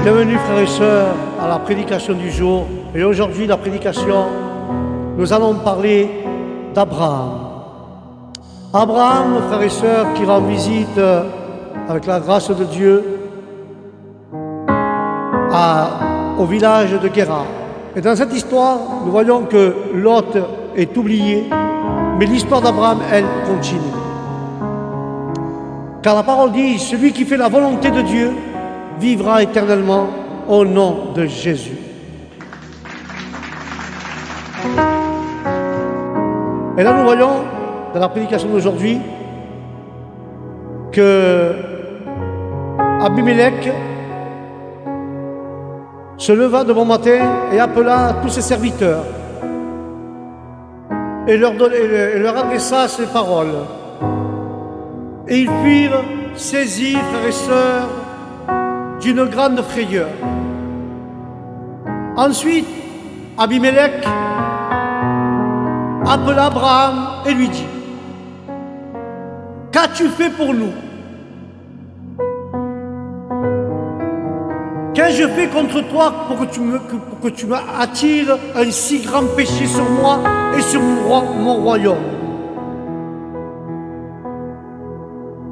Bienvenue frères et sœurs à la prédication du jour. Et aujourd'hui la prédication, nous allons parler d'Abraham. Abraham, frères et sœurs, qui rend visite avec la grâce de Dieu au village de Guérar. Et dans cette histoire, nous voyons que Lot est oublié, mais l'histoire d'Abraham, elle, continue. Car la parole dit, celui qui fait la volonté de Dieu vivra éternellement au nom de Jésus. Et là, nous voyons, dans la prédication d'aujourd'hui, que Abimelech se leva de bon matin et appela tous ses serviteurs et leur adressa ces paroles. Et ils furent saisis, frères et sœurs, d'une grande frayeur. Ensuite, Abimelech appela Abraham et lui dit: qu'as-tu fait pour nous? Qu'ai-je fait contre toi pour que tu m'attires un si grand péché sur moi et sur mon royaume?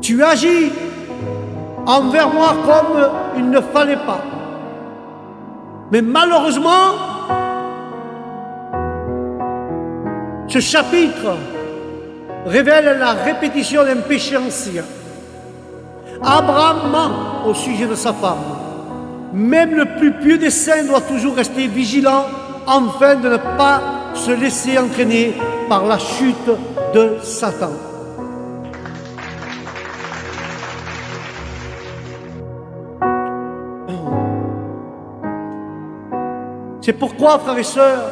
Tu agis envers moi comme il ne fallait pas. Mais malheureusement, ce chapitre révèle la répétition d'un péché ancien. Abraham ment au sujet de sa femme. Même le plus pieux des saints doit toujours rester vigilant afin de ne pas se laisser entraîner par la chute de Satan. C'est pourquoi, frères et sœurs,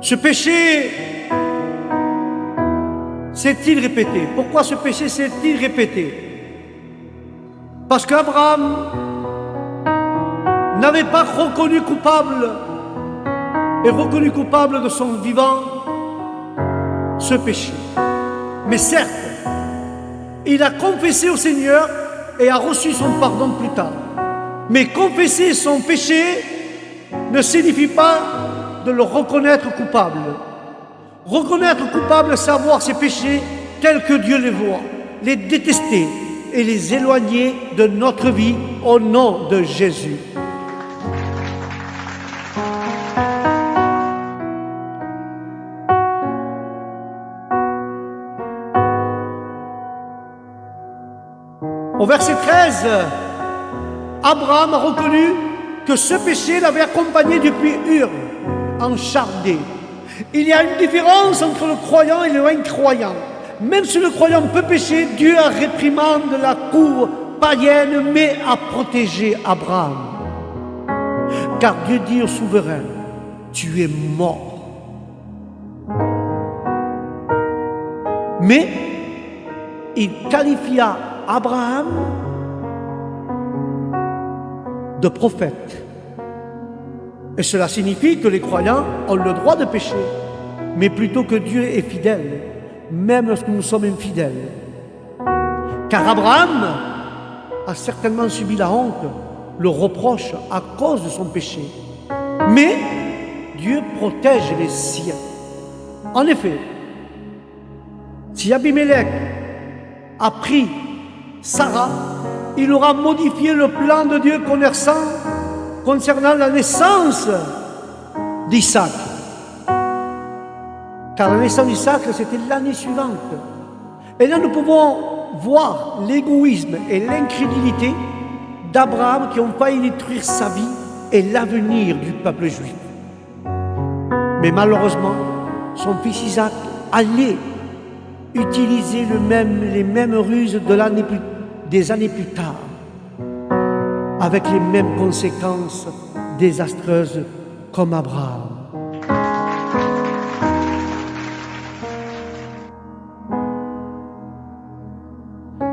ce péché s'est-il répété? Pourquoi ce péché s'est-il répété? Parce qu'Abraham n'avait pas reconnu coupable de son vivant ce péché. Mais certes, il a confessé au Seigneur et a reçu son pardon plus tard. Mais confesser son péché ne signifie pas de le reconnaître coupable. Reconnaître coupable, c'est voir ses péchés tels que Dieu les voit, les détester et les éloigner de notre vie au nom de Jésus. Au verset 13, Abraham a reconnu que ce péché l'avait accompagné depuis Ur, en Chaldée. Il y a une différence entre le croyant et le incroyant. Même si le croyant peut pécher, Dieu a réprimande la cour païenne, mais a protégé Abraham. Car Dieu dit au souverain: tu es mort. Mais il qualifia Abraham de prophète. Et cela signifie que les croyants ont le droit de pécher, mais plutôt que Dieu est fidèle, même lorsque nous sommes infidèles. Car Abraham a certainement subi la honte, le reproche à cause de son péché. Mais Dieu protège les siens. En effet, si Abimelech a pris Sarah, il aura modifié le plan de Dieu concernant la naissance d'Isaac. Car la naissance d'Isaac, c'était l'année suivante. Et là, nous pouvons voir l'égoïsme et l'incrédulité d'Abraham qui ont failli détruire sa vie et l'avenir du peuple juif. Mais malheureusement, son fils Isaac allait utiliser les mêmes ruses des années plus tard, avec les mêmes conséquences désastreuses comme Abraham.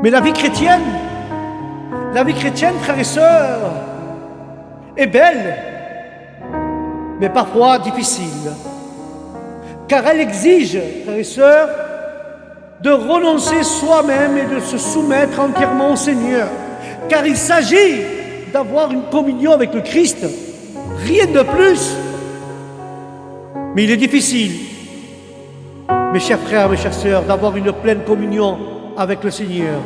Mais la vie chrétienne, frères et sœurs, est belle, mais parfois difficile. Car elle exige, frères et sœurs, de renoncer soi-même et de se soumettre entièrement au Seigneur. Car il s'agit d'avoir une communion avec le Christ. Rien de plus. Mais il est difficile, mes chers frères, mes chères sœurs, d'avoir une pleine communion avec le Seigneur.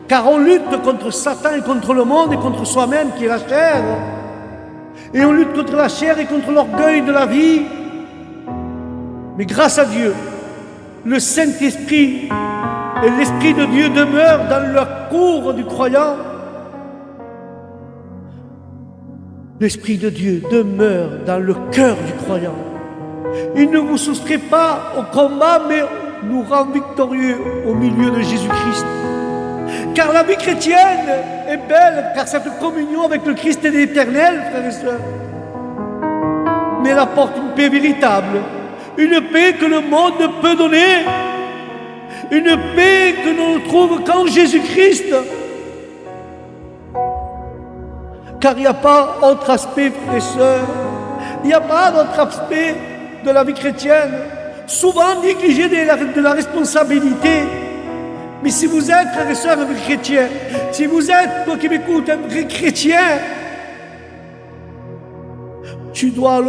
Car on lutte contre Satan et contre le monde et contre soi-même qui est la chair. Et on lutte contre la chair et contre l'orgueil de la vie. Mais grâce à Dieu, le Saint-Esprit et l'Esprit de Dieu demeurent dans le cour du croyant. L'Esprit de Dieu demeure dans le cœur du croyant. Il ne vous soustrait pas au combat, mais nous rend victorieux au milieu de Jésus-Christ. Car la vie chrétienne est belle, car cette communion avec le Christ est éternelle, frères et sœurs. Mais elle apporte une paix véritable, une paix que le monde ne peut donner, une paix que l'on ne trouve qu'en Jésus-Christ. Car il n'y a pas autre aspect, frères et sœurs, il n'y a pas d'autre aspect de la vie chrétienne, souvent négligé de la responsabilité. Mais si vous êtes, frères et sœurs, un vrai chrétien, si vous êtes, toi qui m'écoutes, un vrai chrétien, tu dois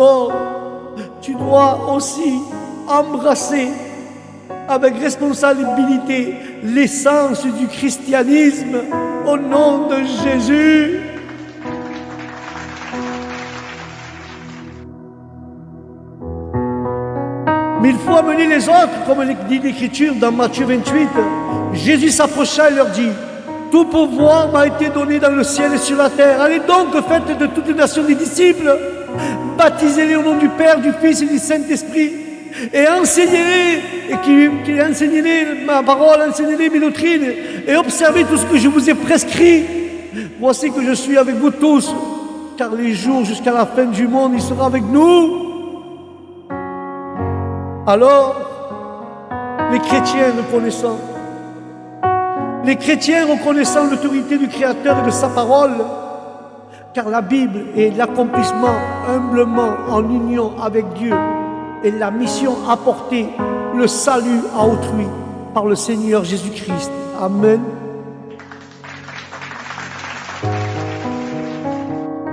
aussi embrasser avec responsabilité l'essence du christianisme au nom de Jésus. Mais il faut amener les autres, comme dit l'Écriture dans Matthieu 28. Jésus s'approcha et leur dit: tout pouvoir m'a été donné dans le ciel et sur la terre. Allez donc, faites de toutes les nations des disciples, baptisez-les au nom du Père, du Fils et du Saint-Esprit, et enseignez-les, enseignez-les ma parole, enseignez-les mes doctrines, et observez tout ce que je vous ai prescrit. Voici que je suis avec vous tous, car les jours jusqu'à la fin du monde, il sera avec nous. Alors, les chrétiens reconnaissant l'autorité du Créateur et de sa parole, car la Bible est l'accomplissement humblement en union avec Dieu et la mission apportée, le salut à autrui par le Seigneur Jésus-Christ. Amen.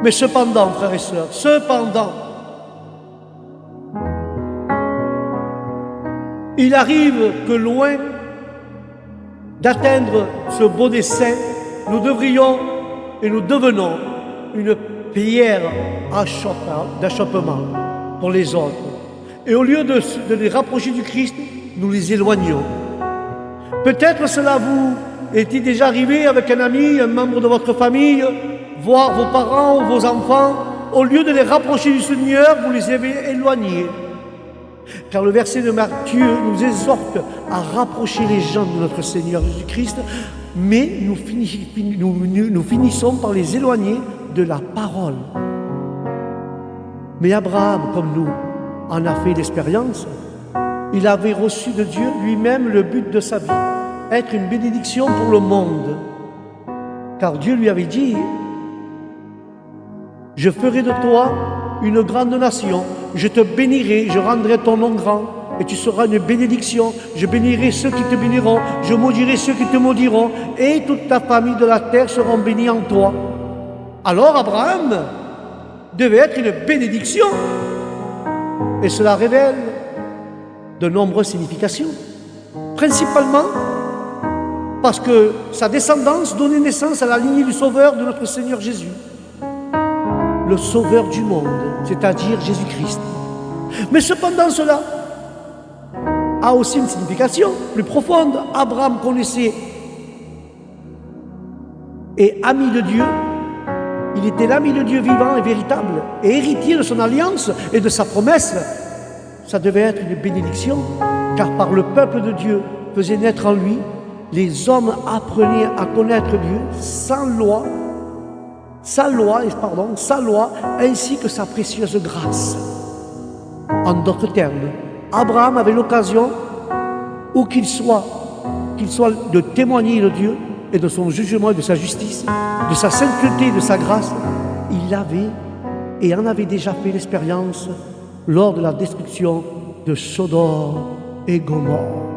Mais cependant, frères et sœurs, il arrive que loin d'atteindre ce beau dessein, nous devrions et nous devenons une pierre d'achoppement pour les autres. Et au lieu de les rapprocher du Christ, nous les éloignons. Peut-être cela vous est déjà arrivé avec un ami, un membre de votre famille, voire vos parents ou vos enfants. Au lieu de les rapprocher du Seigneur, vous les avez éloignés. Car le verset de Matthieu nous exhorte à rapprocher les gens de notre Seigneur Jésus-Christ, mais nous finissons par les éloigner de la parole. Mais Abraham, comme nous, en a fait l'expérience. Il avait reçu de Dieu lui-même le but de sa vie, être une bénédiction pour le monde. Car Dieu lui avait dit: je ferai de toi une grande nation, je te bénirai, je rendrai ton nom grand, et tu seras une bénédiction. Je bénirai ceux qui te béniront, je maudirai ceux qui te maudiront, et toute ta famille de la terre seront bénies en toi. Alors Abraham devait être une bénédiction, et cela révèle de nombreuses significations, principalement parce que sa descendance donnait naissance à la lignée du Sauveur de notre Seigneur Jésus, le Sauveur du monde, c'est-à-dire Jésus-Christ. Mais cependant, cela a aussi une signification plus profonde. Abraham connaissait et ami de Dieu. Il était l'ami de Dieu vivant et véritable, et héritier de son alliance et de sa promesse. Ça devait être une bénédiction, car par le peuple de Dieu faisait naître en lui, les hommes apprenaient à connaître Dieu sans loi, ainsi que sa précieuse grâce. En d'autres termes, Abraham avait l'occasion, où qu'il soit de témoigner de Dieu et de son jugement et de sa justice, de sa sainteté et de sa grâce. Il avait et en avait déjà fait l'expérience lors de la destruction de Sodome et Gomorrhe.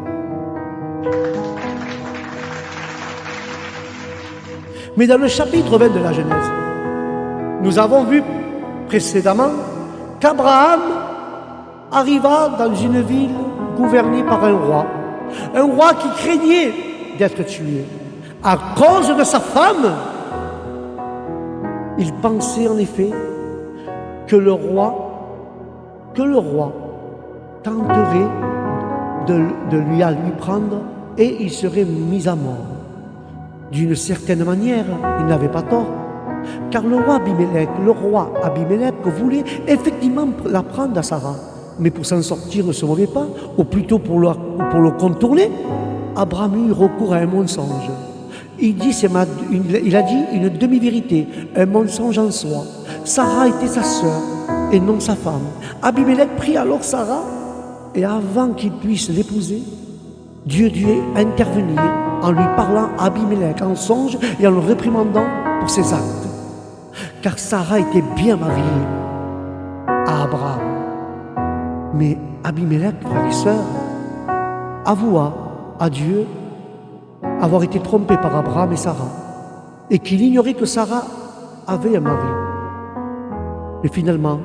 Mais dans le chapitre 20 de la Genèse, Nous avons vu précédemment qu'Abraham arriva dans une ville gouvernée par un roi qui craignait d'être tué. À cause de sa femme, il pensait en effet que le roi tenterait de lui prendre et il serait mis à mort. D'une certaine manière, il n'avait pas tort, car le roi Abimélec voulait effectivement la prendre à Sarah. Mais pour s'en sortir de ce mauvais pas, ou plutôt pour le contourner, Abraham eut recours à un mensonge. Il a dit une demi-vérité, un mensonge en soi. Sarah était sa sœur et non sa femme. Abimélec prit alors Sarah, et avant qu'il puisse l'épouser, Dieu dut intervenir en lui parlant à Abimélec en songe et en le réprimandant pour ses actes. Car Sarah était bien mariée à Abraham. Mais Abimélec, frères et sœurs, avoua à Dieu avoir été trompé par Abraham et Sarah, et qu'il ignorait que Sarah avait un mari. Et finalement,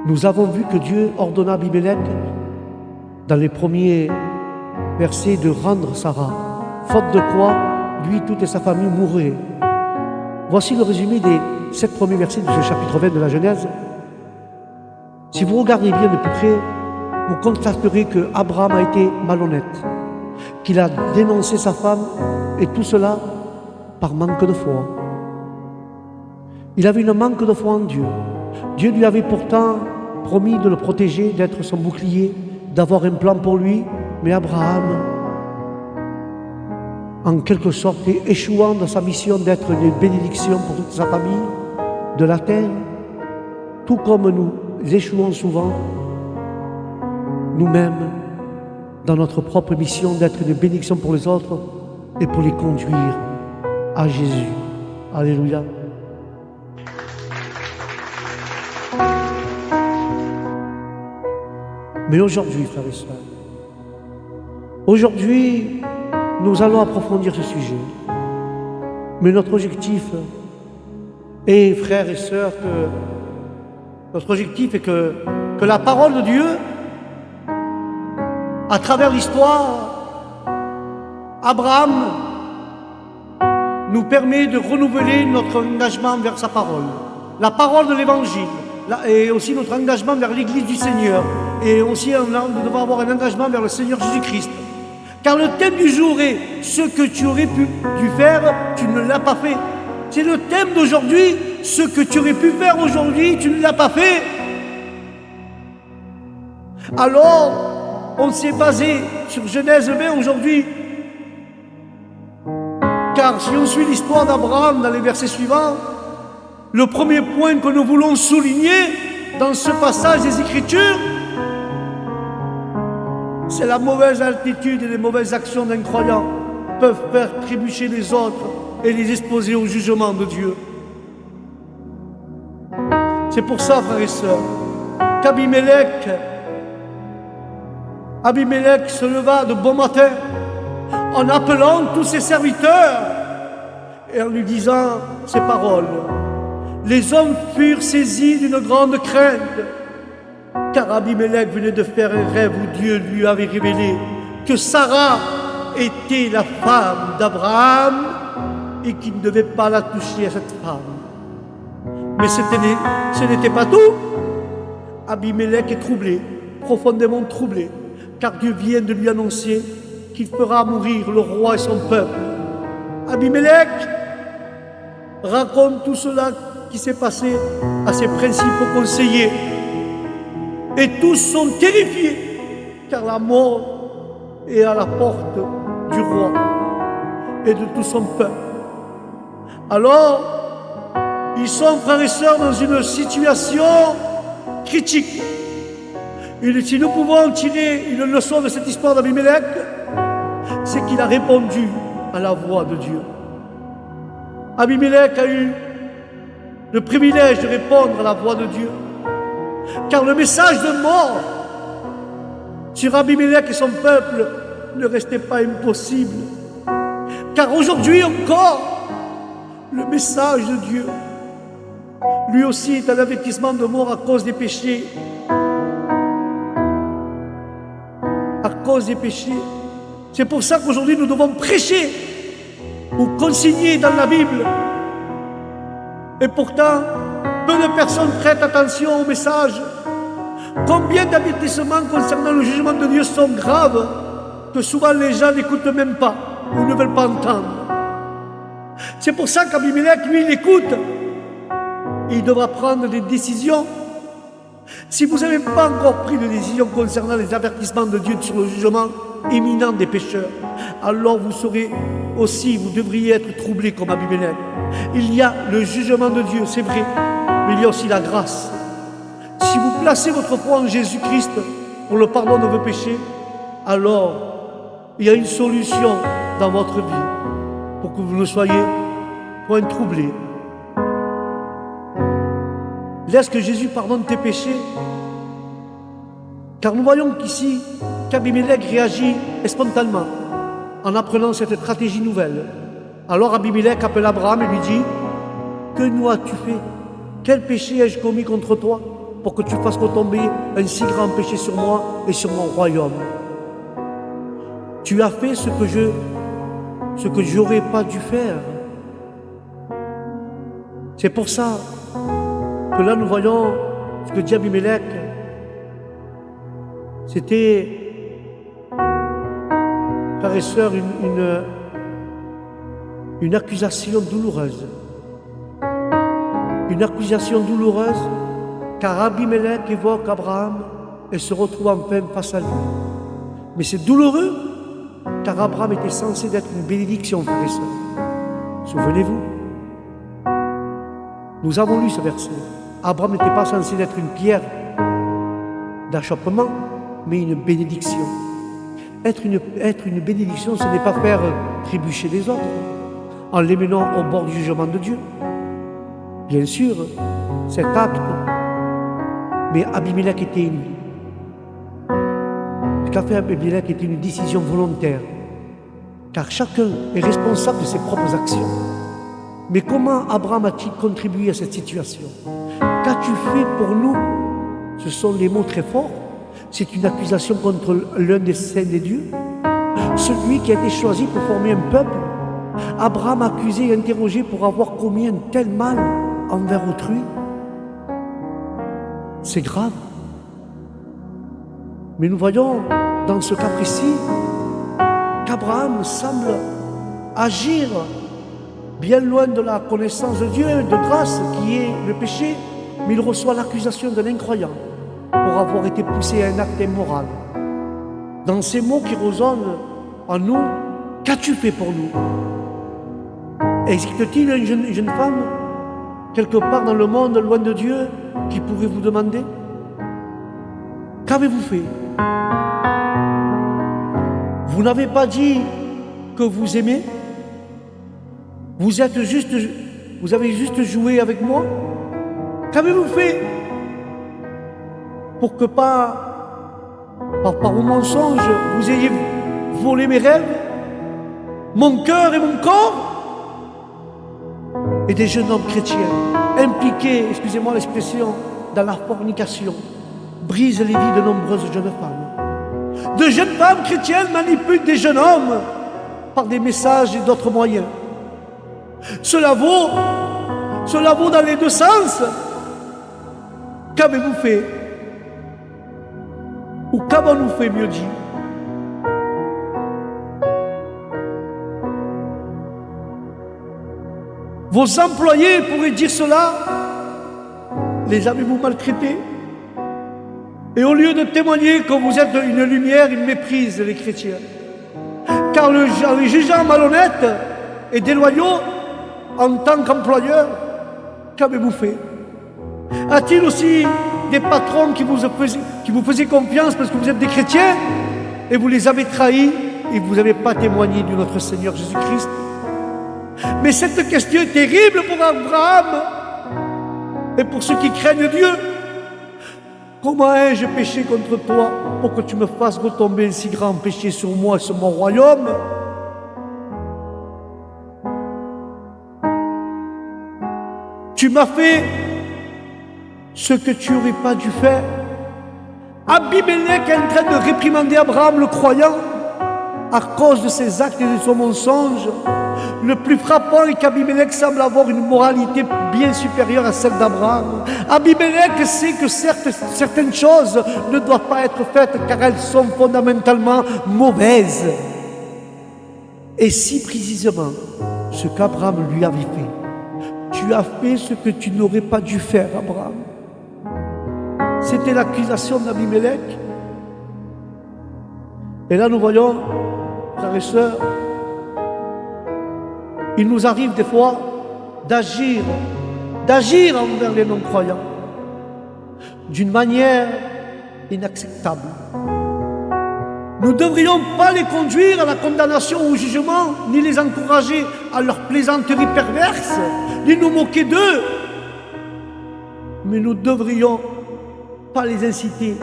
nous avons vu que Dieu ordonna à Abimélec, dans les premiers versets, de rendre Sarah, faute de quoi, lui, toute sa famille mourrait. Voici le résumé des 7 premiers versets de ce chapitre 20 de la Genèse. Si vous regardez bien de plus près, vous constaterez que Abraham a été malhonnête, qu'il a dénoncé sa femme, et tout cela par manque de foi. Il avait une manque de foi en Dieu. Dieu lui avait pourtant promis de le protéger, d'être son bouclier, d'avoir un plan pour lui, mais Abraham, en quelque sorte, échouant dans sa mission d'être une bénédiction pour toute sa famille, de la terre, tout comme nous échouons souvent, nous-mêmes, dans notre propre mission d'être une bénédiction pour les autres et pour les conduire à Jésus. Alléluia. Mais aujourd'hui, frères et sœurs, aujourd'hui, nous allons approfondir ce sujet. Mais notre objectif est, frères et sœurs, que la parole de Dieu, à travers l'histoire, Abraham nous permet de renouveler notre engagement vers sa parole, la parole de l'Évangile, et aussi notre engagement vers l'Église du Seigneur, et aussi nous devons avoir un engagement vers le Seigneur Jésus-Christ. Car le thème du jour est « Ce que tu aurais dû faire, tu ne l'as pas fait ». C'est le thème d'aujourd'hui, « Ce que tu aurais pu faire aujourd'hui, tu ne l'as pas fait ». Alors, on s'est basé sur Genèse 20 aujourd'hui. Car si on suit l'histoire d'Abraham dans les versets suivants, le premier point que nous voulons souligner dans ce passage des Écritures, c'est la mauvaise attitude et les mauvaises actions d'un croyant peuvent faire trébucher les autres et les exposer au jugement de Dieu. C'est pour ça, frères et sœurs, qu'Abimélec se leva de bon matin en appelant tous ses serviteurs et en lui disant ces paroles. Les hommes furent saisis d'une grande crainte, car Abimélec venait de faire un rêve où Dieu lui avait révélé que Sarah était la femme d'Abraham et qu'il ne devait pas la toucher à cette femme. Mais ce n'était pas tout. Abimélec est troublé, profondément troublé, car Dieu vient de lui annoncer qu'il fera mourir le roi et son peuple. Abimélec raconte tout cela qui s'est passé à ses principaux conseillers. Et tous sont terrifiés, car la mort est à la porte du roi et de tout son peuple. Alors, ils sont, frères et sœurs, dans une situation critique. Et si nous pouvons tirer une leçon de cette histoire d'Abimélec, c'est qu'il a répondu à la voix de Dieu. Abimélec a eu le privilège de répondre à la voix de Dieu. Car le message de mort sur Abimélec et son peuple ne restait pas impossible. Car aujourd'hui encore, le message de Dieu lui aussi est un avertissement de mort à cause des péchés. À cause des péchés. C'est pour ça qu'aujourd'hui nous devons prêcher ou consigner dans la Bible. Et pourtant, peu de personnes prêtent attention au message. Combien d'avertissements concernant le jugement de Dieu sont graves que souvent les gens n'écoutent même pas ou ne veulent pas entendre. C'est pour ça qu'Abimelech, lui, il écoute. Il devra prendre des décisions. Si vous n'avez pas encore pris de décision concernant les avertissements de Dieu sur le jugement imminent des pécheurs, alors vous serez aussi, vous devriez être troublés comme Abimelech. Il y a le jugement de Dieu, c'est vrai, mais il y a aussi la grâce. Si vous placez votre foi en Jésus-Christ pour le pardon de vos péchés, alors il y a une solution dans votre vie pour que vous ne soyez point troublés. Laisse que Jésus pardonne tes péchés. Car nous voyons qu'ici, qu'Abimelech réagit spontanément en apprenant cette stratégie nouvelle. Alors Abimelech appelle Abraham et lui dit: que nous as-tu fait? Quel péché ai-je commis contre toi pour que tu fasses retomber un si grand péché sur moi et sur mon royaume? Tu as fait ce que j'aurais pas dû faire. C'est pour ça que là nous voyons ce que dit Abimelech. C'était, frères et sœurs, une accusation douloureuse. Une accusation douloureuse, car Abimelech évoque Abraham et se retrouve enfin face à lui. Mais c'est douloureux, car Abraham était censé être une bénédiction, frères et sœurs. Souvenez-vous, nous avons lu ce verset. Abraham n'était pas censé être une pierre d'achoppement, mais une bénédiction. Être une bénédiction, ce n'est pas faire trébucher les autres en les menant au bord du jugement de Dieu. Bien sûr, cet acte, mais Abimelech était ce qu'a fait Abimelech était une décision volontaire, car chacun est responsable de ses propres actions. Mais comment Abraham a-t-il contribué à cette situation? Qu'as-tu fait pour nous? Ce sont des mots très forts. C'est une accusation contre l'un des saints des dieux, celui qui a été choisi pour former un peuple. Abraham accusé et interrogé pour avoir commis un tel mal envers autrui. C'est grave. Mais nous voyons dans ce cas précis qu'Abraham semble agir bien loin de la connaissance de Dieu, de grâce qui est le péché, mais il reçoit l'accusation d'un incroyant pour avoir été poussé à un acte immoral. Dans ces mots qui résonnent en nous, qu'as-tu fait pour nous? Existe-t-il une jeune femme, quelque part dans le monde, loin de Dieu, qui pourrait vous demander: qu'avez-vous fait? Vous n'avez pas dit que vous aimez? Vous avez juste joué avec moi? Qu'avez-vous fait pour que par vos mensonges, vous ayez volé mes rêves, mon cœur et mon corps? Et des jeunes hommes chrétiens impliqués, excusez-moi l'expression, dans la fornication, brisent les vies de nombreuses jeunes femmes. De jeunes femmes chrétiennes manipulent des jeunes hommes par des messages et d'autres moyens. Cela vaut dans les deux sens. Qu'avez-vous fait? Ou qu'avons-nous fait, mieux dit? Vos employés pourraient dire cela. Les avez-vous maltraités? Et au lieu de témoigner que vous êtes une lumière, ils méprisent les chrétiens. Car en les jugeant malhonnêtes et déloyaux en tant qu'employeurs, qu'avez-vous fait? A-t-il aussi des patrons qui vous faisaient confiance parce que vous êtes des chrétiens et vous les avez trahis et vous n'avez pas témoigné de notre Seigneur Jésus-Christ? Mais cette question est terrible pour Abraham et pour ceux qui craignent Dieu. Comment ai-je péché contre toi pour que tu me fasses retomber un si grand péché sur moi et sur mon royaume? Tu m'as fait ce que tu n'aurais pas dû faire. Abimelech est en train de réprimander Abraham, le croyant, à cause de ses actes et de son mensonge. Le plus frappant est qu'Abimelech semble avoir une moralité bien supérieure à celle d'Abraham. Abimelech sait que certaines choses ne doivent pas être faites car elles sont fondamentalement mauvaises. Et si précisément ce qu'Abraham lui avait fait, tu as fait ce que tu n'aurais pas dû faire, Abraham. C'était l'accusation d'Abimelech. Et là nous voyons, frères et sœurs, il nous arrive des fois d'agir envers les non-croyants d'une manière inacceptable. Nous ne devrions pas les conduire à la condamnation ou au jugement, ni les encourager à leur plaisanterie perverse, ni nous moquer d'eux. Mais nous ne devrions pas les inciter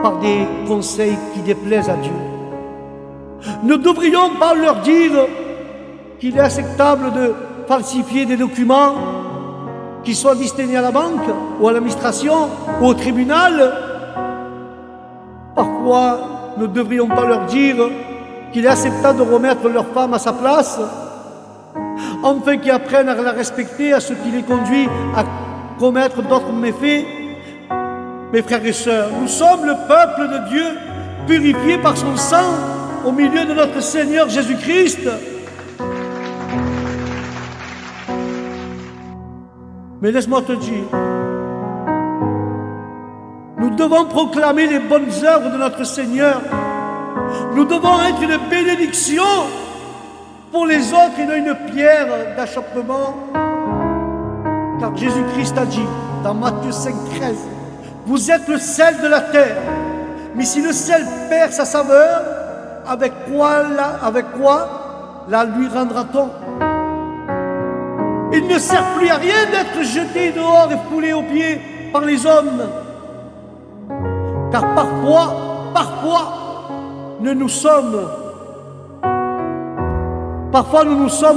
par des conseils qui déplaisent à Dieu. Ne devrions pas leur dire qu'il est acceptable de falsifier des documents qui soient destinés à la banque ou à l'administration ou au tribunal. Parfois, nous ne devrions pas leur dire qu'il est acceptable de remettre leur femme à sa place, afin qu'ils apprennent à la respecter, à ce qui les conduit à commettre d'autres méfaits. Mes frères et sœurs, nous sommes le peuple de Dieu, purifié par son sang au milieu de notre Seigneur Jésus-Christ. Mais laisse-moi te dire, nous devons proclamer les bonnes œuvres de notre Seigneur. Nous devons être une bénédiction pour les autres et non une pierre d'achoppement. Car Jésus-Christ a dit dans Matthieu 5,13, vous êtes le sel de la terre, mais si le sel perd sa saveur, avec quoi la lui rendra-t-on? Il ne sert plus à rien d'être jeté dehors et foulé aux pieds par les hommes. Car parfois, nous nous sommes,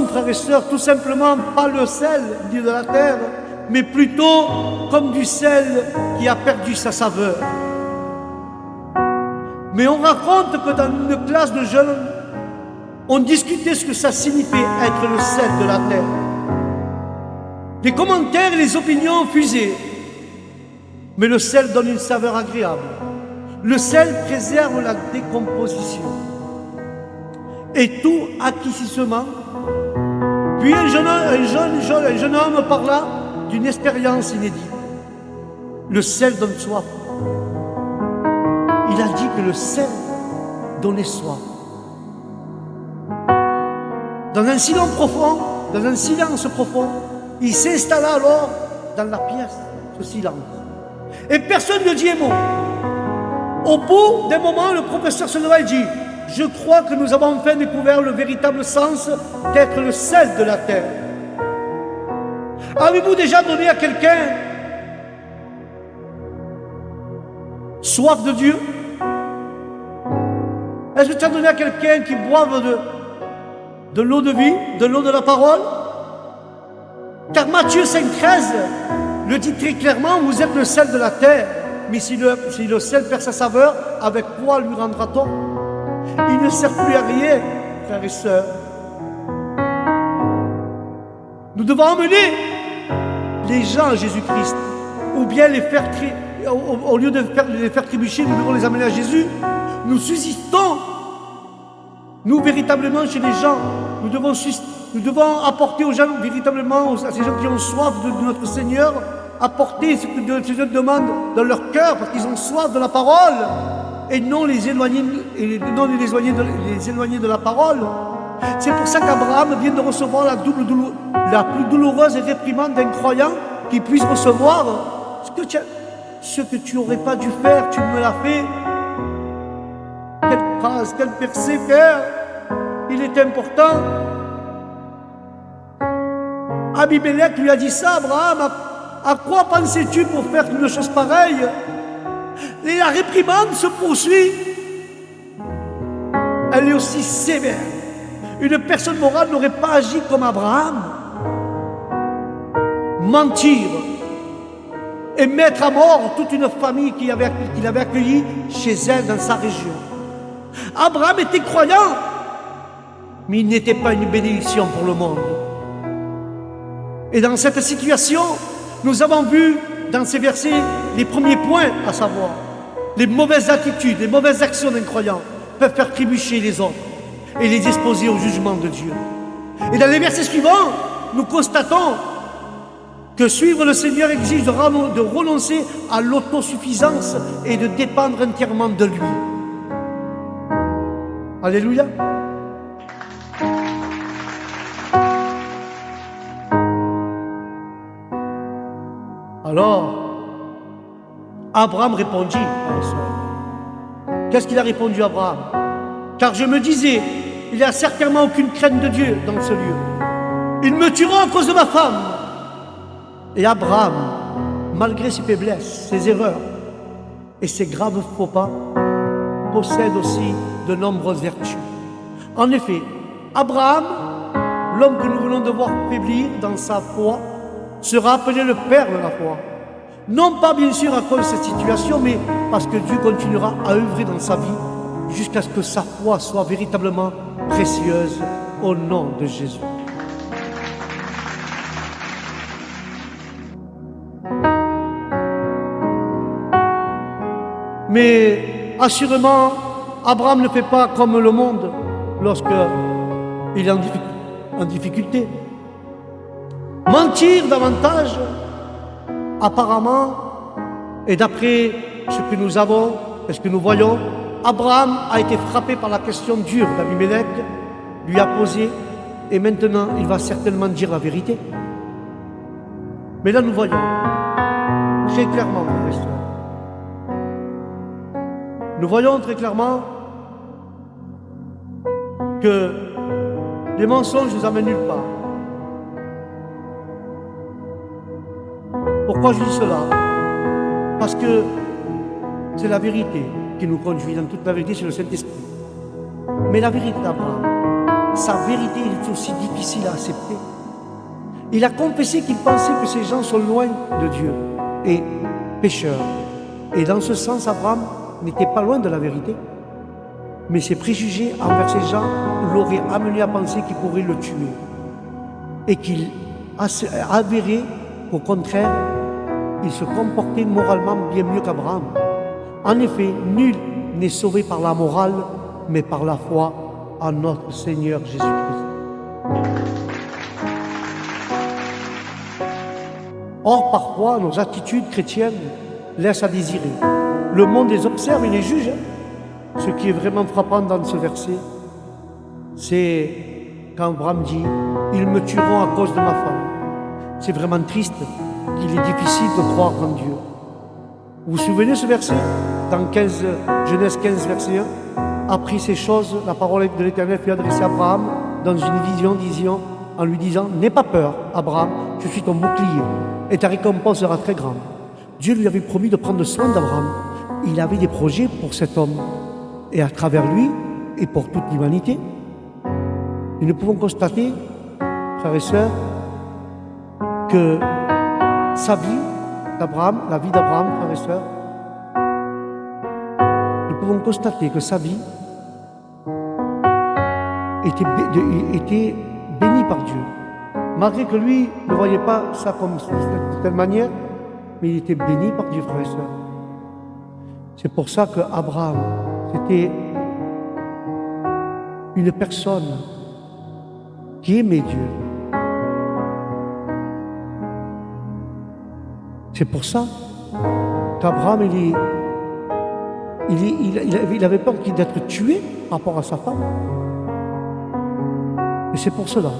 frères et sœurs, tout simplement pas le sel dit de la terre, mais plutôt comme du sel qui a perdu sa saveur. Mais on raconte que dans une classe de jeunes, on discutait ce que ça signifiait être le sel de la terre. Les commentaires et les opinions fusaient. Mais le sel donne une saveur agréable. Le sel préserve la décomposition. Et tout acquisissement. Puis un jeune homme parla d'une expérience inédite. Le sel donne soif. Il a dit que le sel donnait soif. Dans un silence profond, il s'installa alors dans la pièce, ce silence. Et personne ne dit un mot. Au bout d'un moment, le professeur se leva et dit, je crois que nous avons enfin découvert le véritable sens d'être le sel de la terre. Avez-vous déjà donné à quelqu'un soif de Dieu? Est-ce que tu as donné à quelqu'un qui boive de l'eau de vie, de l'eau de la parole? Car Matthieu 5,13 le dit très clairement, vous êtes le sel de la terre, mais si le sel perd sa saveur, avec quoi lui rendra-t-on? Il ne sert plus à rien, frères et sœurs. Nous devons emmener les gens à Jésus-Christ, ou bien au lieu de les faire trébucher, nous devons les amener à Jésus. Nous suscitons, nous véritablement chez les gens, nous devons apporter aux gens véritablement, à ces gens qui ont soif de notre Seigneur, apporter ce que ces gens demandent dans leur cœur, parce qu'ils ont soif de la parole, et non les éloigner de la parole. C'est pour ça qu'Abraham vient de recevoir la plus douloureuse réprimande d'un croyant qui puisse recevoir. Ce que tu n'aurais pas dû faire, tu me l'as fait. Quelle phrase, quel verset faire. Il est important. Abimelech lui a dit ça, Abraham, à quoi pensais-tu pour faire une chose pareille? Et la réprimande se poursuit. Elle est aussi sévère. Une personne morale n'aurait pas agi comme Abraham. Mentir, et mettre à mort toute une famille qu'il avait accueillie chez elle dans sa région. Abraham était croyant, mais il n'était pas une bénédiction pour le monde. Et dans cette situation, nous avons vu dans ces versets les premiers points, à savoir les mauvaises attitudes, les mauvaises actions d'un croyant peuvent faire trébucher les autres et les exposer au jugement de Dieu. Et dans les versets suivants, nous constatons que suivre le Seigneur exige de renoncer à l'autosuffisance et de dépendre entièrement de lui. Alléluia. Alors, Abraham répondit, qu'est-ce qu'il a répondu Abraham? Car je me disais, il n'y a certainement aucune crainte de Dieu dans ce lieu. Ils me tueront à cause de ma femme. Et Abraham, malgré ses faiblesses, ses erreurs et ses graves faux pas, possède aussi de nombreuses vertus. En effet, Abraham, l'homme que nous venons de voir faiblir dans sa foi, sera appelé le père de la foi. Non pas bien sûr à cause de cette situation, mais parce que Dieu continuera à œuvrer dans sa vie jusqu'à ce que sa foi soit véritablement précieuse au nom de Jésus. Mais assurément, Abraham ne fait pas comme le monde lorsqu'il est en difficulté. Mentir davantage, apparemment, et d'après ce que nous avons et ce que nous voyons, Abraham a été frappé par la question dure d'Abimelech, lui a posé, et maintenant il va certainement dire la vérité. Mais là nous voyons très clairement, frères et sœurs, nous voyons très clairement que les mensonges nous amènent nulle part. Pourquoi je dis cela? Parce que c'est la vérité qui nous conduit dans toute la vérité, c'est le Saint-Esprit. Mais la vérité d'Abraham, sa vérité est aussi difficile à accepter. Il a confessé qu'il pensait que ces gens sont loin de Dieu et pécheurs. Et dans ce sens, Abraham n'était pas loin de la vérité. Mais ses préjugés envers ces gens l'auraient amené à penser qu'il pourrait le tuer. Et qu'il avérait qu'au contraire, il se comportait moralement bien mieux qu'Abraham. En effet, nul n'est sauvé par la morale, mais par la foi en notre Seigneur Jésus-Christ. Or, parfois, nos attitudes chrétiennes laissent à désirer. Le monde les observe et les juge. Ce qui est vraiment frappant dans ce verset, c'est quand Abraham dit « Ils me tueront à cause de ma femme ». C'est vraiment triste qu'il est difficile de croire en Dieu. Vous vous souvenez de ce verset? Dans Genèse 15, verset 1. Après ces choses, la parole de l'Éternel fut adressée à Abraham dans une vision, en lui disant « N'aie pas peur, Abraham, je suis ton bouclier, et ta récompense sera très grande. » Dieu lui avait promis de prendre soin d'Abraham. Il avait des projets pour cet homme, et à travers lui, et pour toute l'humanité. Et nous pouvons constater, frères et sœurs, que sa vie d'Abraham, la vie d'Abraham, frères et sœurs, nous pouvons constater que sa vie était bénie par Dieu. Malgré que lui ne voyait pas ça comme de telle manière, mais il était béni par Dieu, frères et sœurs. C'est pour ça qu'Abraham, c'était une personne qui aimait Dieu. C'est pour ça qu'Abraham, il avait peur d'être tué par rapport à sa femme. Et c'est pour cela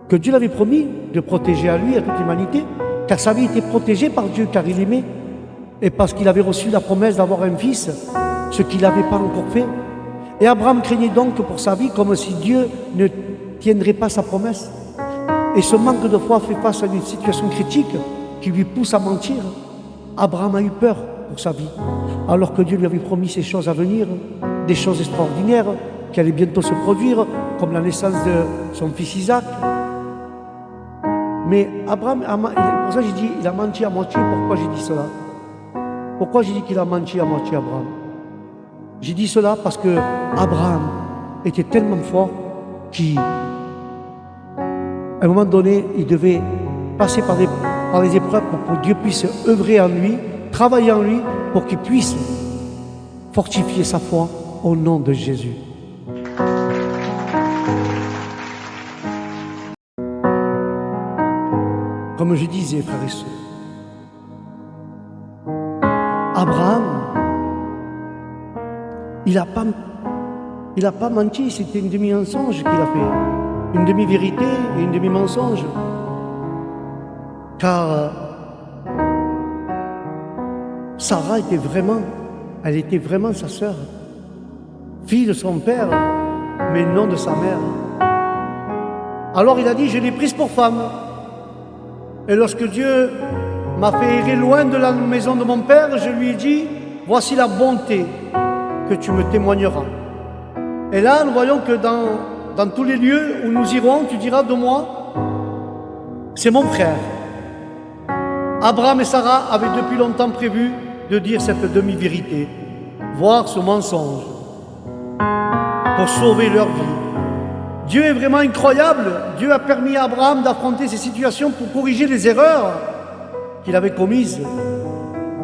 que Dieu l'avait promis de protéger à lui et à toute l'humanité, car sa vie était protégée par Dieu, car il aimait, et parce qu'il avait reçu la promesse d'avoir un fils, ce qu'il n'avait pas encore fait. Et Abraham craignait donc pour sa vie, comme si Dieu ne tiendrait pas sa promesse. Et ce manque de foi fait face à une situation critique qui lui pousse à mentir. Abraham a eu peur pour sa vie, alors que Dieu lui avait promis ces choses à venir, des choses extraordinaires qui allaient bientôt se produire, comme la naissance de son fils Isaac. Mais Abraham, pour ça j'ai dit, il a menti à moitié. Pourquoi j'ai dit cela? Pourquoi j'ai dit qu'il a menti à moitié, Abraham? J'ai dit cela parce que Abraham était tellement fort qu'à un moment donné, il devait passer par les épreuves pour que Dieu puisse œuvrer en lui, travailler en lui, pour qu'il puisse fortifier sa foi au nom de Jésus. Comme je disais, frères et sœurs, Abraham, il n'a pas menti, c'était une demi-mensonge qu'il a fait, une demi-vérité et une demi-mensonge. Car Sarah était vraiment sa sœur, fille de son père, mais non de sa mère. Alors il a dit, je l'ai prise pour femme. Et lorsque Dieu m'a fait errer loin de la maison de mon père, je lui ai dit, voici la bonté que tu me témoigneras. Et là, nous voyons que dans tous les lieux où nous irons, tu diras de moi, c'est mon frère. Abraham et Sarah avaient depuis longtemps prévu de dire cette demi-vérité, voire ce mensonge, pour sauver leur vie. Dieu est vraiment incroyable. Dieu a permis à Abraham d'affronter ces situations pour corriger les erreurs qu'il avait commises.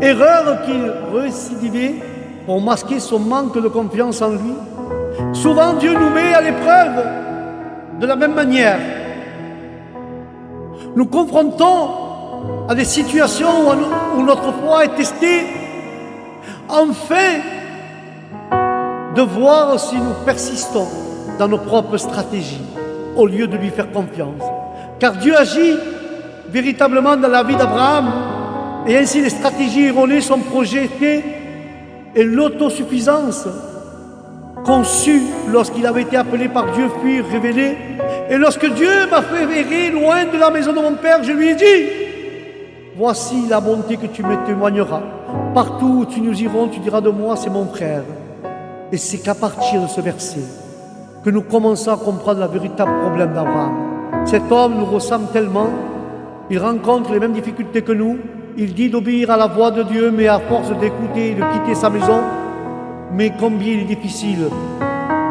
Erreurs qu'il récidivait pour masquer son manque de confiance en lui. Souvent, Dieu nous met à l'épreuve de la même manière. Nous confrontons à des situations où notre foi est testée, afin de voir si nous persistons dans nos propres stratégies, au lieu de lui faire confiance. Car Dieu agit véritablement dans la vie d'Abraham, et ainsi les stratégies erronées sont projetées, et l'autosuffisance conçue lorsqu'il avait été appelé par Dieu fut révélée. Et lorsque Dieu m'a fait errer loin de la maison de mon père, je lui ai dit, voici la bonté que tu me témoigneras. Partout où tu nous irons, tu diras de moi, c'est mon frère. Et c'est qu'à partir de ce verset que nous commençons à comprendre le véritable problème d'Abraham. Cet homme nous ressemble tellement, il rencontre les mêmes difficultés que nous, il dit d'obéir à la voix de Dieu, mais à force d'écouter et de quitter sa maison, mais combien il est difficile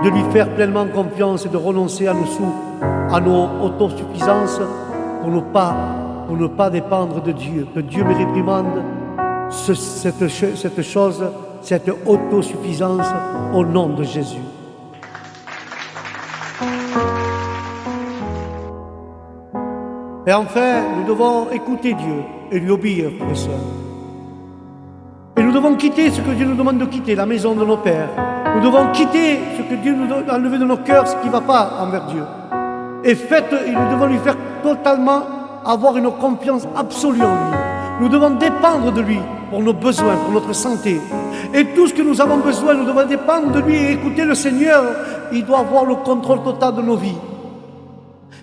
de lui faire pleinement confiance et de renoncer à nos autosuffisances pour ne pas dépendre de Dieu. Que Dieu me réprimande cette chose, cette autosuffisance au nom de Jésus. Et enfin, nous devons écouter Dieu et lui obéir, frères et sœurs. Et nous devons quitter ce que Dieu nous demande de quitter, la maison de nos pères. Nous devons quitter ce que Dieu nous a enlevé de nos cœurs, ce qui ne va pas envers Dieu. Et nous devons lui faire totalement avoir une confiance absolue en lui. Nous devons dépendre de lui pour nos besoins, pour notre santé. Et tout ce que nous avons besoin, nous devons dépendre de lui et écouter le Seigneur. Il doit avoir le contrôle total de nos vies.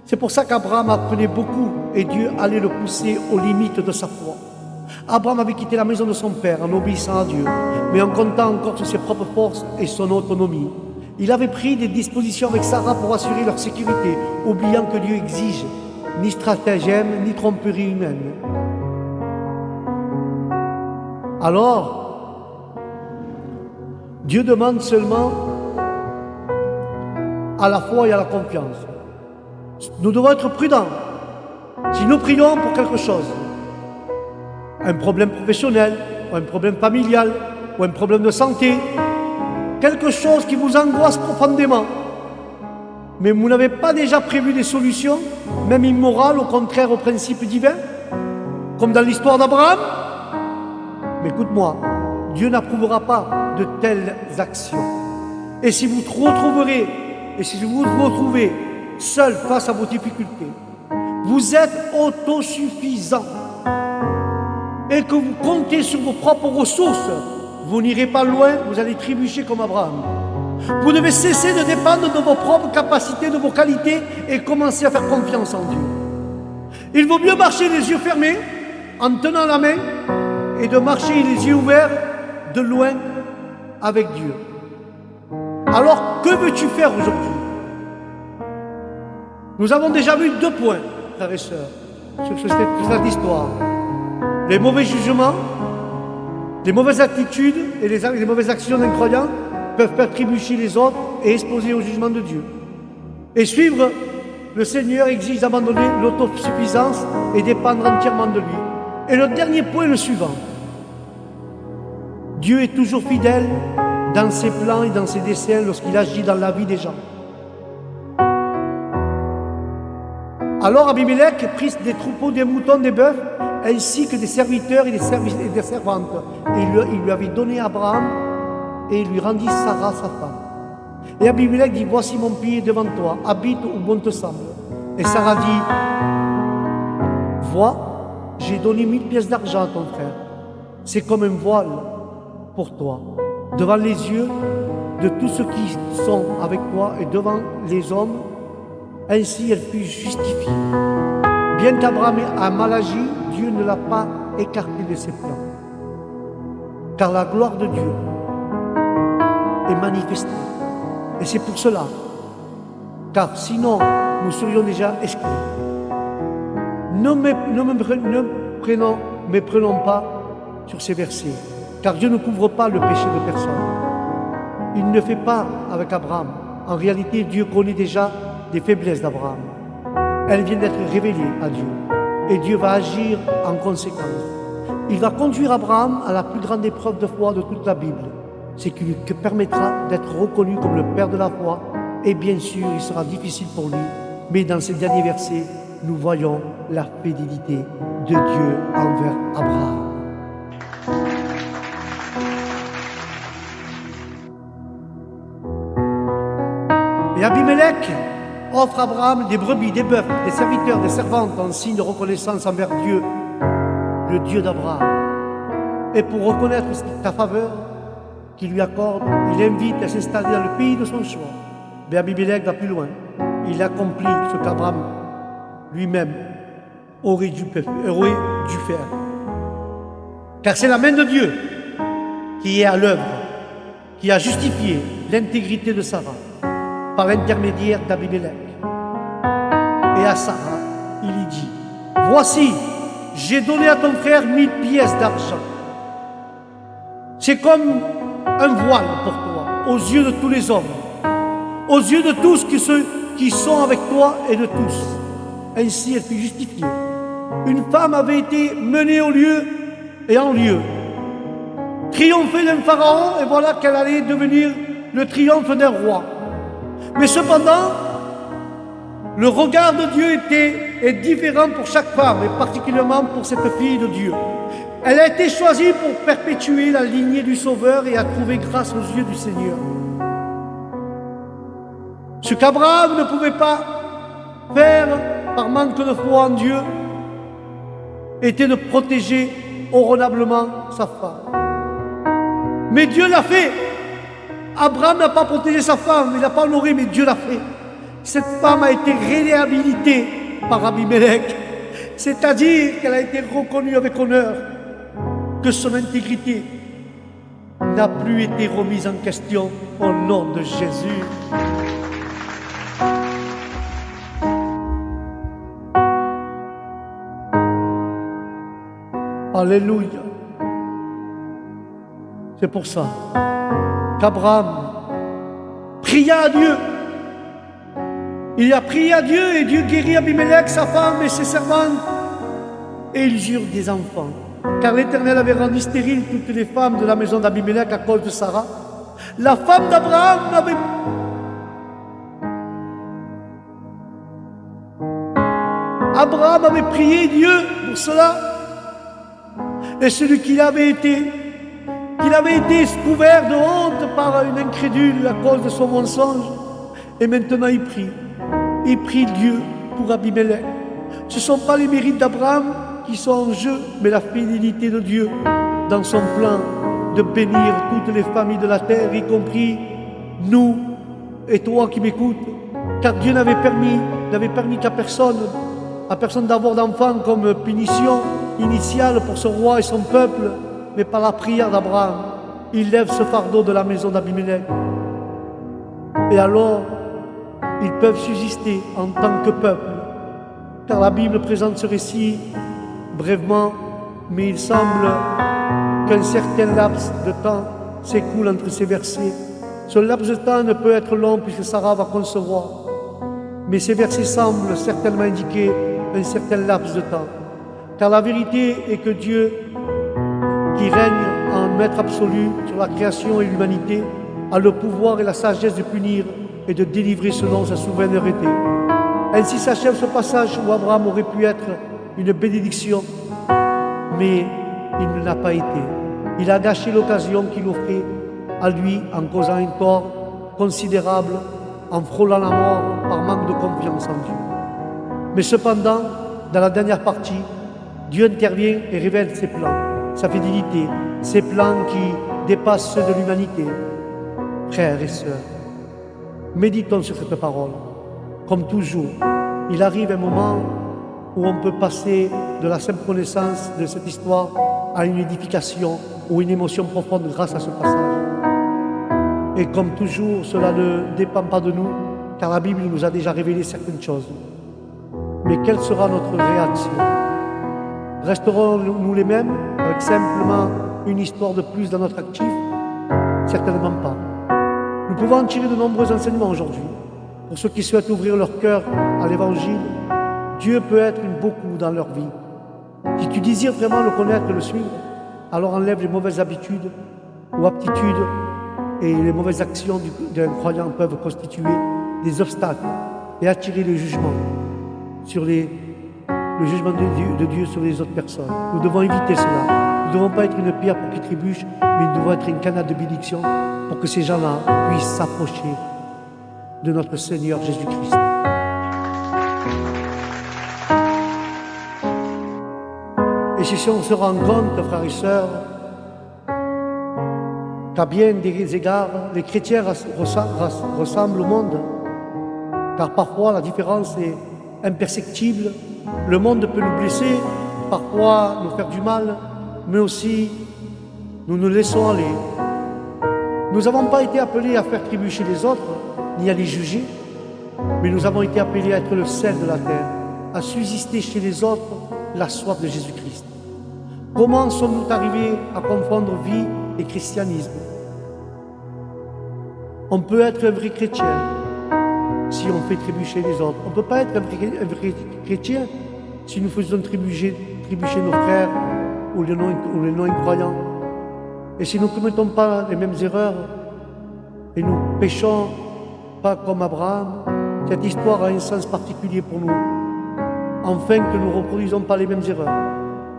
C'est pour ça qu'Abraham apprenait beaucoup et Dieu allait le pousser aux limites de sa foi. Abraham avait quitté la maison de son père en obéissant à Dieu, mais en comptant encore sur ses propres forces et son autonomie. Il avait pris des dispositions avec Sarah pour assurer leur sécurité, oubliant que Dieu exige ni stratagème, ni tromperie humaine. Alors, Dieu demande seulement à la foi et à la confiance. Nous devons être prudents. Si nous prions pour quelque chose, un problème professionnel, ou un problème familial, ou un problème de santé, quelque chose qui vous angoisse profondément, mais vous n'avez pas déjà prévu des solutions, même immorales, au contraire aux principes divins, comme dans l'histoire d'Abraham, mais écoute-moi, Dieu n'approuvera pas de telles actions. Et si vous vous retrouvez seul face à vos difficultés, vous êtes autosuffisant et que vous comptez sur vos propres ressources, vous n'irez pas loin, vous allez trébucher comme Abraham. Vous devez cesser de dépendre de vos propres capacités, de vos qualités et commencer à faire confiance en Dieu. Il vaut mieux marcher les yeux fermés, en tenant la main, et de marcher les yeux ouverts de loin avec Dieu. Alors, que veux-tu faire aujourd'hui? Nous avons déjà vu 2 points, frères et sœurs. sur cette histoire. Les mauvais jugements, les mauvaises attitudes et les mauvaises actions d'un croyant peuvent faire trébucher les autres et exposer au jugement de Dieu. Et suivre le Seigneur exige d'abandonner l'autosuffisance et dépendre entièrement de lui. Et le dernier point est le suivant. Dieu est toujours fidèle dans ses plans et dans ses desseins lorsqu'il agit dans la vie des gens. Alors Abimelech prit des troupeaux, des moutons, des bœufs, ainsi que des serviteurs et des servantes. Et il lui avait donné Abraham et il lui rendit Sarah, sa femme. Et Abimelech dit, voici mon pied devant toi, habite où bon te semble. Et Sarah dit, vois, j'ai donné 1000 pièces d'argent à ton frère. C'est comme un voile pour toi, devant les yeux de tous ceux qui sont avec toi et devant les hommes. Ainsi elle fut justifiée. Bien qu'Abraham a mal agi, Dieu ne l'a pas écarté de ses plans. Car la gloire de Dieu est manifestée. Et c'est pour cela, car sinon nous serions déjà exclus. Ne prenons pas sur ces versets, car Dieu ne couvre pas le péché de personne. Il ne fait pas avec Abraham. En réalité, Dieu connaît déjà les faiblesses d'Abraham. Elle vient d'être révélée à Dieu. Et Dieu va agir en conséquence. Il va conduire Abraham à la plus grande épreuve de foi de toute la Bible. C'est qui lui permettra d'être reconnu comme le père de la foi. Et bien sûr, il sera difficile pour lui. Mais dans ces derniers versets, nous voyons la fidélité de Dieu envers Abraham. Et Abimelech offre à Abraham des brebis, des bœufs, des serviteurs, des servantes en signe de reconnaissance envers Dieu, le Dieu d'Abraham. Et pour reconnaître ta faveur qu'il lui accorde, il invite à s'installer dans le pays de son choix. Mais Abimelech va plus loin. Il accomplit ce qu'Abraham lui-même aurait dû faire. Car c'est la main de Dieu qui est à l'œuvre, qui a justifié l'intégrité de Sarah par l'intermédiaire d'Abimelech. Et à Sarah, il lui dit, voici, j'ai donné à ton frère 1000 pièces d'argent. C'est comme un voile pour toi, aux yeux de tous les hommes, aux yeux de tous ceux qui sont avec toi et de tous. Ainsi, elle fut justifiée. Une femme avait été menée au lieu et en lieu, triompher d'un pharaon, et voilà qu'elle allait devenir le triomphe d'un roi. Mais cependant, le regard de Dieu est différent pour chaque femme, et particulièrement pour cette fille de Dieu. Elle a été choisie pour perpétuer la lignée du Sauveur et à trouver grâce aux yeux du Seigneur. Ce qu'Abraham ne pouvait pas faire par manque de foi en Dieu était de protéger honorablement sa femme. Mais Dieu l'a fait. Abraham n'a pas protégé sa femme, il n'a pas honoré, mais Dieu l'a fait. Cette femme a été réhabilitée par Abimelech, c'est-à-dire qu'elle a été reconnue avec honneur, que son intégrité n'a plus été remise en question au nom de Jésus. Alléluia. C'est pour ça qu'Abraham pria à Dieu. Il a prié à Dieu et Dieu guérit Abimelech, sa femme et ses servantes. Et ils eurent des enfants. Car l'Éternel avait rendu stériles toutes les femmes de la maison d'Abimelech à cause de Sarah. La femme d'Abraham avait... Abraham avait prié Dieu pour cela. Et celui qui avait été couvert de honte par une incrédule à cause de son mensonge. Et maintenant il prie. Il prie Dieu pour Abimelech. Ce ne sont pas les mérites d'Abraham qui sont en jeu, mais la fidélité de Dieu dans son plan de bénir toutes les familles de la terre, y compris nous et toi qui m'écoutes. Car Dieu n'avait permis qu'à personne d'avoir d'enfants comme punition initiale pour ce roi et son peuple, mais par la prière d'Abraham, il lève ce fardeau de la maison d'Abimelech. Et alors, ils peuvent subsister en tant que peuple car la Bible présente ce récit brièvement, mais il semble qu'un certain laps de temps s'écoule entre ces versets. Ce laps de temps ne peut être long puisque Sarah va concevoir, mais ces versets semblent certainement indiquer un certain laps de temps. Car la vérité est que Dieu, qui règne en maître absolu sur la création et l'humanité, a le pouvoir et la sagesse de punir et de délivrer selon sa souveraineté. Ainsi s'achève ce passage où Abraham aurait pu être une bénédiction, mais il ne l'a pas été. Il a gâché l'occasion qu'il offrait à lui en causant un tort considérable, en frôlant la mort par manque de confiance en Dieu. Mais cependant, dans la dernière partie, Dieu intervient et révèle ses plans, sa fidélité, ses plans qui dépassent ceux de l'humanité. Frères et sœurs, méditons sur cette parole. Comme toujours, il arrive un moment où on peut passer de la simple connaissance de cette histoire à une édification ou une émotion profonde grâce à ce passage. Et comme toujours, cela ne dépend pas de nous, car la Bible nous a déjà révélé certaines choses. Mais quelle sera notre réaction? Resterons-nous les mêmes, avec simplement une histoire de plus dans notre actif? Certainement pas. Nous pouvons en tirer de nombreux enseignements aujourd'hui. Pour ceux qui souhaitent ouvrir leur cœur à l'Évangile, Dieu peut être beaucoup dans leur vie. Si tu désires vraiment le connaître et le suivre, alors enlève les mauvaises habitudes ou aptitudes, et les mauvaises actions d'un croyant peuvent constituer des obstacles et attirer le jugement de Dieu sur les autres personnes. Nous devons éviter cela. Nous ne devons pas être une pierre pour qu'ils trébuchent, mais nous devons être une canne de bénédiction pour que ces gens-là puissent s'approcher de notre Seigneur Jésus-Christ. Et si on se rend compte, frères et sœurs, qu'à bien des égards, les chrétiens ressemblent au monde, car parfois la différence est imperceptible. Le monde peut nous blesser, parfois nous faire du mal, mais aussi nous nous laissons aller. Nous n'avons pas été appelés à faire trébucher les autres, ni à les juger, mais nous avons été appelés à être le sel de la terre, à susciter chez les autres la soif de Jésus-Christ. Comment sommes-nous arrivés à confondre vie et christianisme? On peut être un vrai chrétien si on fait trébucher les autres. On ne peut pas être un vrai chrétien si nous faisons trébucher nos frères ou les non-croyants. Et si nous ne commettons pas les mêmes erreurs et nous péchons pas comme Abraham, cette histoire a un sens particulier pour nous, afin que nous ne reproduisons pas les mêmes erreurs.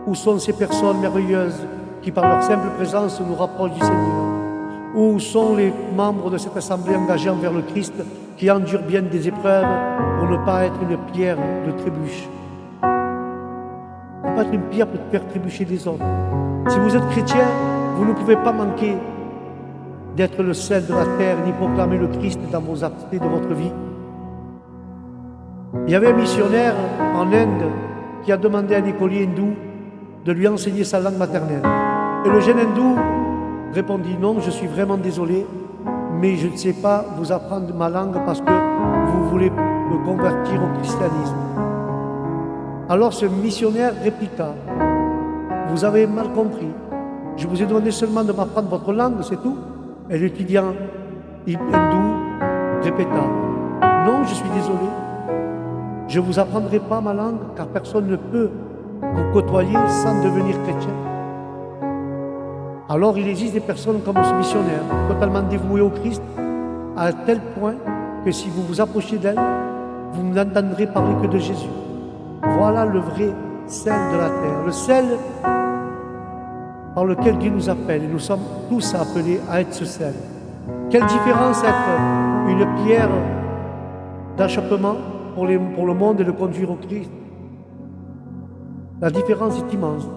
Où sont ces personnes merveilleuses qui, par leur simple présence, nous rapprochent du Seigneur? Où sont les membres de cette assemblée engagés envers le Christ qui endurent bien des épreuves pour ne pas être une pierre de trébuche? Ne pas être une pierre pour faire trébucher les autres. Si vous êtes chrétien, vous ne pouvez pas manquer d'être le sel de la terre ni proclamer le Christ dans vos actes de votre vie. Il y avait un missionnaire en Inde qui a demandé à un écolier hindou de lui enseigner sa langue maternelle. Et le jeune hindou répondit: non, je suis vraiment désolé, mais je ne sais pas vous apprendre ma langue parce que vous voulez me convertir au christianisme. Alors ce missionnaire répliqua: vous avez mal compris, je vous ai demandé seulement de m'apprendre votre langue, c'est tout. Et l'étudiant hindou répéta: non, je suis désolé, je ne vous apprendrai pas ma langue car personne ne peut vous côtoyer sans devenir chrétien. Alors il existe des personnes comme ce missionnaire, totalement dévouées au Christ, à tel point que si vous vous approchez d'elle, vous n'entendrez parler que de Jésus. Voilà le vrai sel de la terre, le sel par lequel Dieu nous appelle, et nous sommes tous appelés à être ce sel. Quelle différence être une pierre d'achoppement pour le monde et le conduire au Christ? La différence est immense.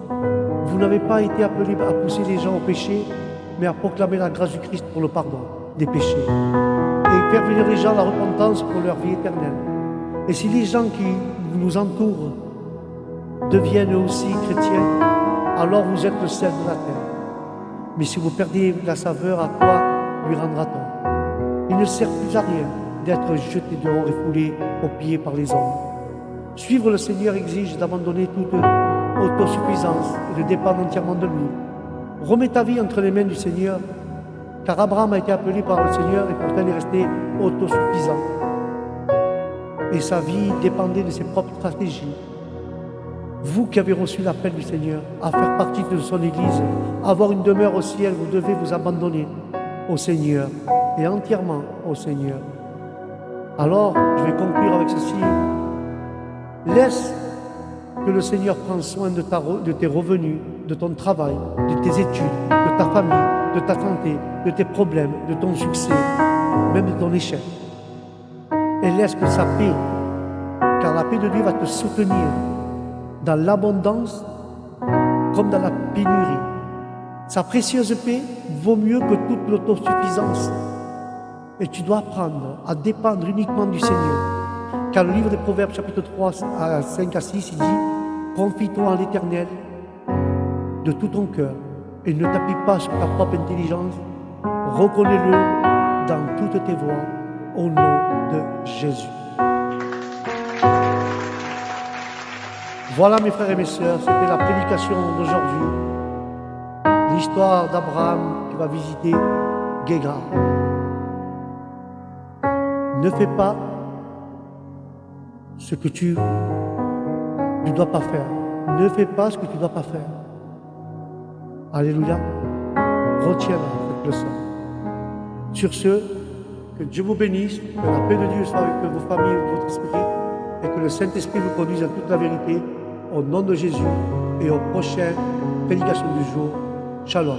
Vous n'avez pas été appelés à pousser les gens au péché, mais à proclamer la grâce du Christ pour le pardon des péchés et faire venir les gens à la repentance pour leur vie éternelle. Et si les gens qui nous entourent deviennent aussi chrétiens, alors vous êtes le sel de la terre. Mais si vous perdez la saveur, à quoi lui rendra-t-on? Il ne sert plus à rien d'être jeté dehors et foulé aux pieds par les hommes. Suivre le Seigneur exige d'abandonner toute autosuffisance et de dépendre entièrement de lui. Remets ta vie entre les mains du Seigneur, car Abraham a été appelé par le Seigneur et pourtant il est resté autosuffisant. Et sa vie dépendait de ses propres stratégies. Vous qui avez reçu l'appel du Seigneur à faire partie de son Église, à avoir une demeure au ciel, vous devez vous abandonner au Seigneur et entièrement au Seigneur. Alors, je vais conclure avec ceci. Laisse que le Seigneur prenne soin de tes revenus, de ton travail, de tes études, de ta famille, de ta santé, de tes problèmes, de ton succès, même de ton échec. Et laisse que sa paix, car la paix de Dieu va te soutenir dans l'abondance comme dans la pénurie. Sa précieuse paix vaut mieux que toute l'autosuffisance. Et tu dois apprendre à dépendre uniquement du Seigneur. Car le livre des Proverbes, chapitre 3, à 5 à 6, il dit « Confie-toi en l'Éternel de tout ton cœur et ne t'appuie pas sur ta propre intelligence. Reconnais-le dans toutes tes voies au nom de Jésus. » Voilà mes frères et mes sœurs, c'était la prédication d'aujourd'hui. L'histoire d'Abraham qui va visiter Guégar. Ne fais pas ce que tu ne dois pas faire. Ne fais pas ce que tu ne dois pas faire. Alléluia. Retiens cette leçon. Sur ce, que Dieu vous bénisse, que la paix de Dieu soit avec vos familles, avec votre esprit, et que le Saint-Esprit vous conduise à toute la vérité, au nom de Jésus, et aux prochaines prédications du jour. Shalom.